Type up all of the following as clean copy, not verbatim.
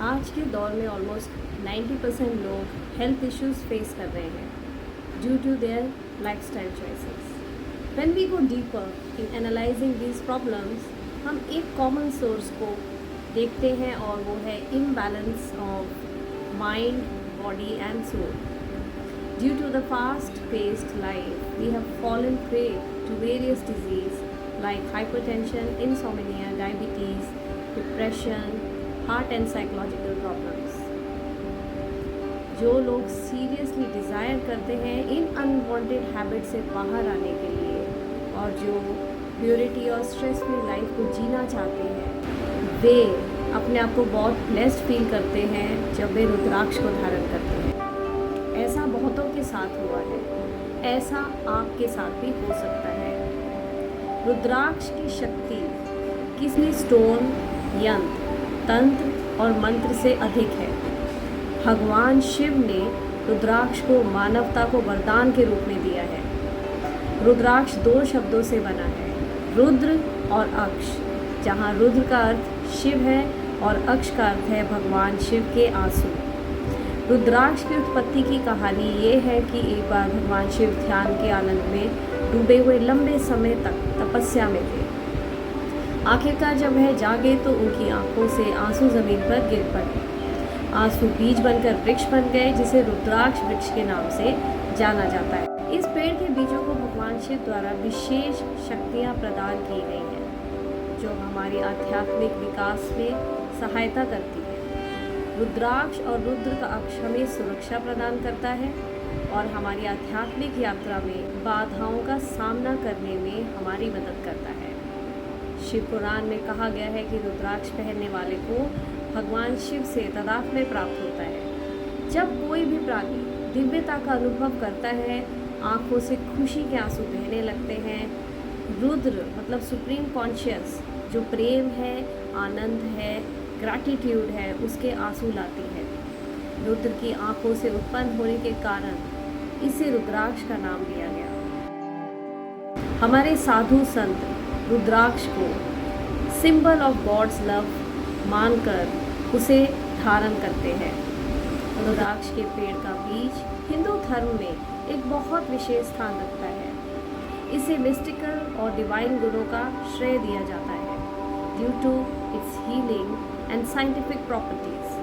आज के दौर में ऑलमोस्ट 90% लोग हेल्थ इश्यूज फेस कर रहे हैं due to their lifestyle choices. When we go deeper in analysing these problems, हम एक कॉमन सोर्स को देखते हैं और वो है imbalance of mind, body and soul. Due to the fast-paced life, we have fallen prey to various diseases like hypertension, insomnia, diabetes, depression, heart and psychological problems. जो लोग सीरियसली डिज़ायर करते हैं इन अनवांटेड हैबिट से बाहर आने के लिए और जो प्योरिटी और स्ट्रेस फ्री लाइफ को जीना चाहते हैं, वे अपने आप को बहुत ब्लेस्ड फील करते हैं जब वे रुद्राक्ष को धारण करते हैं। ऐसा बहुतों के साथ हुआ है, ऐसा आपके साथ भी हो सकता है। रुद्राक्ष की शक्ति किसी स्टोन, यंत्र, तंत्र और मंत्र से अधिक है। भगवान शिव ने रुद्राक्ष को मानवता को वरदान के रूप में दिया है। रुद्राक्ष 2 शब्दों से बना है, रुद्र और अक्ष, जहाँ रुद्र का अर्थ शिव है और अक्ष का अर्थ है भगवान शिव के आंसू। रुद्राक्ष की उत्पत्ति की कहानी ये है कि एक बार भगवान शिव ध्यान के आनंद में डूबे हुए लंबे समय तक तपस्या में थे। आखिरकार जब वह जागे तो उनकी आंखों से आंसू जमीन पर गिर पड़े। आंसू बीज बनकर वृक्ष बन गए, जिसे रुद्राक्ष वृक्ष के नाम से जाना जाता है। इस पेड़ के बीजों को भगवान शिव द्वारा विशेष शक्तियाँ प्रदान की गई हैं जो हमारी आध्यात्मिक विकास में सहायता करती है। रुद्राक्ष और रुद्र का अक्ष हमें सुरक्षा प्रदान करता है और हमारी आध्यात्मिक यात्रा में बाधाओं का सामना करने में हमारी मदद करता है। शिव पुराण में कहा गया है कि रुद्राक्ष पहनने वाले को भगवान शिव से तदात्म्य प्राप्त होता है। जब कोई भी प्राणी दिव्यता का अनुभव करता है, आंखों से खुशी के आंसू बहने लगते हैं। रुद्र मतलब सुप्रीम कॉन्शियस, जो प्रेम है, आनंद है, ग्रैटिट्यूड है, उसके आंसू लाती है। रुद्र की आंखों से उत्पन्न होने के कारण इसे रुद्राक्ष का नाम दिया गया। हमारे साधु संत रुद्राक्ष को सिंबल ऑफ गॉड्स लव मानकर उसे धारण करते हैं। रुद्राक्ष के पेड़ का बीज हिंदू धर्म में एक बहुत विशेष स्थान रखता है। इसे मिस्टिकल और डिवाइन गुणों का श्रेय दिया जाता है due to its healing and scientific properties.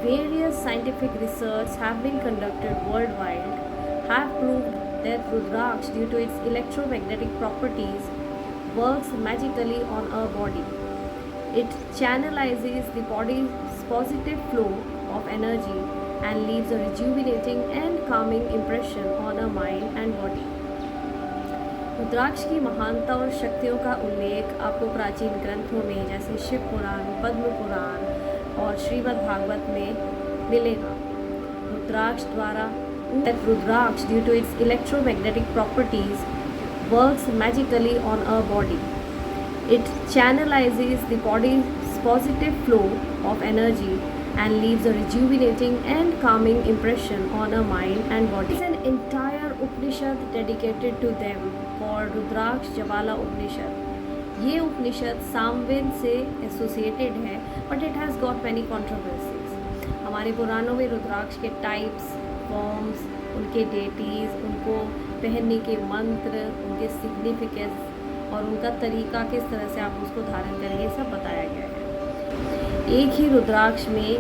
Various scientific research have been conducted worldwide have proved that Rudraksh, due to its electromagnetic properties, works magically on our body. It channelizes the body's positive flow of energy and leaves a rejuvenating and calming impression on our mind and body. रुद्राक्ष की महानता और शक्तियों का उल्लेख आपको प्राचीन ग्रंथों में जैसे शिव पुराण, पद्म पुराण और श्रीमद् भागवत में मिलेगा। रुद्राक्ष द्वारा rudraksha due to its electromagnetic properties works magically on a body. It channelizes the body's positive flow of energy and leaves a rejuvenating and calming impression on our mind and body. There is an entire Upanishad dedicated to them called Rudraksh Jabala Upanishad. ये उपनिषद सामवेद से associated है but it has got many controversies. हमारे पुराणों में रुद्राक्ष के types, forms, उनके deities, उनको पहनने के मंत्र, उनके सिग्निफिकेंस और उनका तरीका किस तरह से आप उसको धारण करेंगे, सब बताया गया है। एक ही रुद्राक्ष में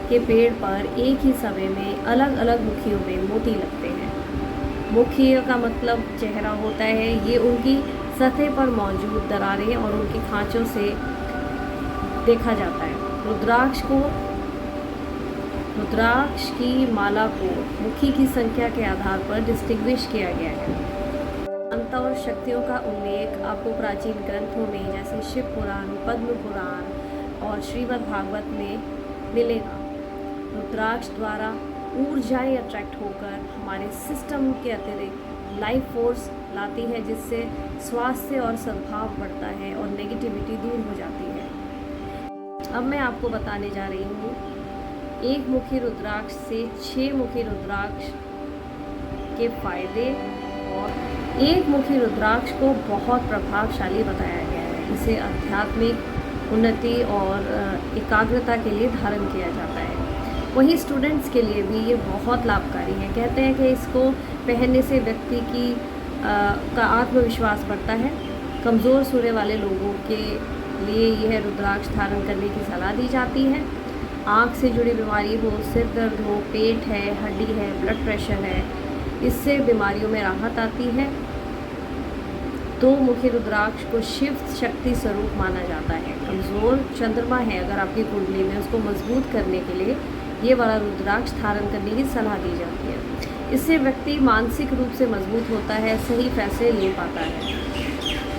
के पेड़ पर एक ही समय में अलग अलग मुखियों में मोती लगते हैं। मुखियों का मतलब चेहरा होता है। ये उनकी सतह पर मौजूद दरारें और उनके खांचों से देखा जाता है। रुद्राक्ष की माला को मुखी की संख्या के आधार पर डिस्टिंग्विश किया गया है। अंतर और शक्तियों का उल्लेख आपको प्राचीन ग्रंथों में जैसे शिव पुराण, पद्म पुराण और श्रीमद् भागवत में मिलेगा। रुद्राक्ष द्वारा ऊर्जाएं अट्रैक्ट होकर हमारे सिस्टम के अतिरिक्त लाइफ फोर्स लाती है, जिससे स्वास्थ्य और सद्भाव बढ़ता है और नेगेटिविटी दूर हो जाती है। अब मैं आपको बताने जा रही हूँ एक मुखी रुद्राक्ष से 6 मुखी रुद्राक्ष के फायदे। और एक मुखी रुद्राक्ष को बहुत प्रभावशाली बताया गया है। इसे आध्यात्मिक उन्नति और एकाग्रता के लिए धारण किया जाता है। वहीं स्टूडेंट्स के लिए भी ये बहुत लाभकारी है। कहते हैं कि इसको पहनने से व्यक्ति का आत्मविश्वास बढ़ता है। कमज़ोर सूर्य वाले लोगों के लिए यह रुद्राक्ष धारण करने की सलाह दी जाती है। आँख से जुड़ी बीमारी हो, सिर दर्द हो, पेट है, हड्डी है, ब्लड प्रेशर है, इससे बीमारियों में राहत आती है। दो मुखी रुद्राक्ष को शिव शक्ति स्वरूप माना जाता है। कमज़ोर चंद्रमा है अगर आपकी कुंडली में, उसको मजबूत करने के लिए ये वाला रुद्राक्ष धारण करने की सलाह दी जाती है। इससे व्यक्ति मानसिक रूप से मजबूत होता है, सही फैसले ले पाता है।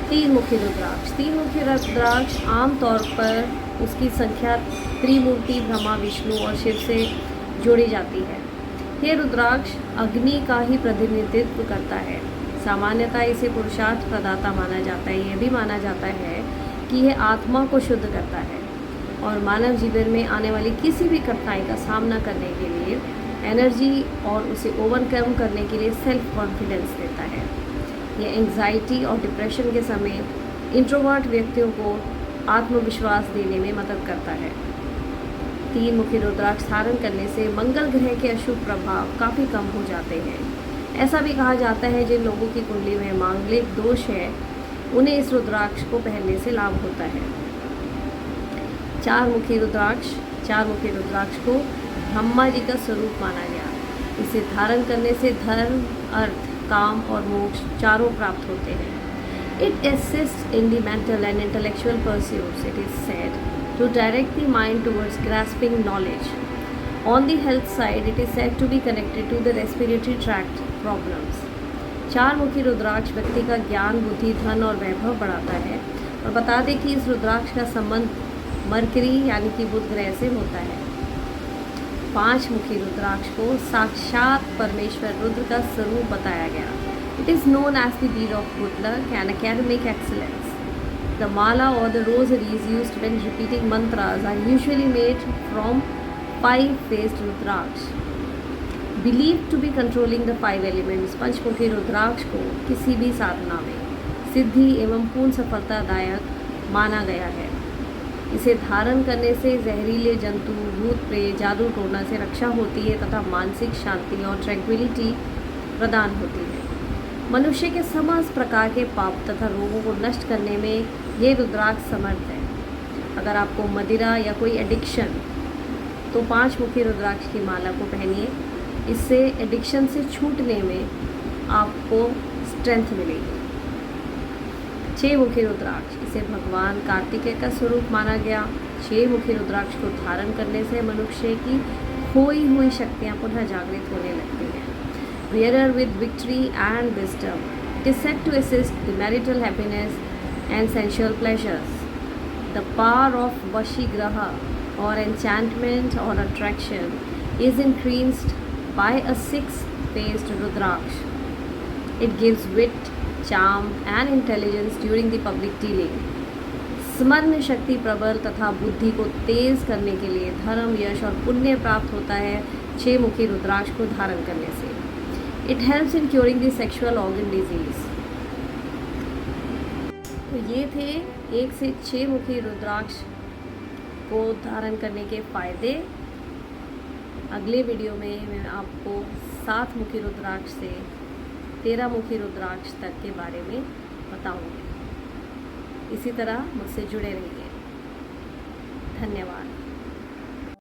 तीन मुखी रुद्राक्ष। तीन मुखी रुद्राक्ष आमतौर पर उसकी संख्या त्रिमूर्ति ब्रह्मा, विष्णु और शिव से जोड़ी जाती है। यह रुद्राक्ष अग्नि का ही प्रतिनिधित्व करता है। सामान्यतः इसे पुरुषार्थ प्रदाता माना जाता है। यह भी माना जाता है कि यह आत्मा को शुद्ध करता है और मानव जीवन में आने वाली किसी भी कठिनाई का सामना करने के लिए एनर्जी और उसे ओवरकम करने के लिए सेल्फ कॉन्फिडेंस देता है। यह एंग्जाइटी और डिप्रेशन के समय इंट्रोवर्ट व्यक्तियों को आत्मविश्वास देने में मदद करता है। तीन मुखी रुद्राक्ष धारण करने से मंगल ग्रह के अशुभ प्रभाव काफ़ी कम हो जाते हैं। ऐसा भी कहा जाता है जिन लोगों की कुंडली में मांगलिक दोष है उन्हें इस रुद्राक्ष को पहनने से लाभ होता है। चार मुखी रुद्राक्ष। चार मुखी रुद्राक्ष को ब्रह्मा जी का स्वरूप माना गया। इसे धारण करने से धर्म, अर्थ, काम और मोक्ष चारों प्राप्त होते हैं। It assists in the mental and intellectual pursuits, it is said, to direct the mind towards grasping knowledge. On the health side, it is said to be connected to the respiratory tract problems. चार मुखी रुद्राक्ष व्यक्ति का ज्ञान, बुद्धि, धन और वैभव बढ़ाता है। और बता दें कि इस रुद्राक्ष का संबंध मरकरी यानी कि बुध ग्रह से होता है। पांच मुखी रुद्राक्ष को साक्षात परमेश्वर रुद्र का स्वरूप बताया गया। It is known as the bead of good luck and academic excellence. The mala or the rosaries used when repeating mantras are usually made from five-faced rudraksha, believed to be controlling the five elements. पंचमुखी रुद्राक्ष को किसी भी साधना में सिद्धि एवं पूर्ण सफलतादायक माना गया है। इसे धारण करने से जहरीले जंतु, भूत प्रेत, जादू टोना से रक्षा होती है तथा मानसिक शांति और ट्रैंक्विलिटी प्रदान होती है। मनुष्य के समस्त प्रकार के पाप तथा रोगों को नष्ट करने में ये रुद्राक्ष समर्थ है। अगर आपको मदिरा या कोई एडिक्शन, तो पांच मुखी रुद्राक्ष की माला को पहनिए। इससे एडिक्शन से छूटने में आपको स्ट्रेंथ मिलेगी। छह मुखी रुद्राक्ष। इसे भगवान कार्तिकेय का स्वरूप माना गया। छह मुखी रुद्राक्ष को धारण करने से मनुष्य की खोई हुई शक्तियाँ पुनः जागृत होने लगती हैं। Wearer with victory and wisdom. It is said to assist the marital happiness and sensual pleasures. The power of Vashigraha or enchantment or attraction is increased by a six-faced Rudraksh. It gives wit, charm and intelligence during the public dealing. स्मरण शक्ति प्रबल तथा बुद्धि को तेज करने के लिए धर्म, यश और पुण्य प्राप्त होता है छह मुखी रुद्राक्ष को धारण करने से। It helps in curing the sexual organ disease. तो ये थे 1 से 6 मुखी रुद्राक्ष को धारण करने के फ़ायदे। अगले वीडियो में मैं आपको 7 मुखी रुद्राक्ष से 13 मुखी रुद्राक्ष तक के बारे में बताऊंगी। इसी तरह मुझसे जुड़े रहिए। धन्यवाद।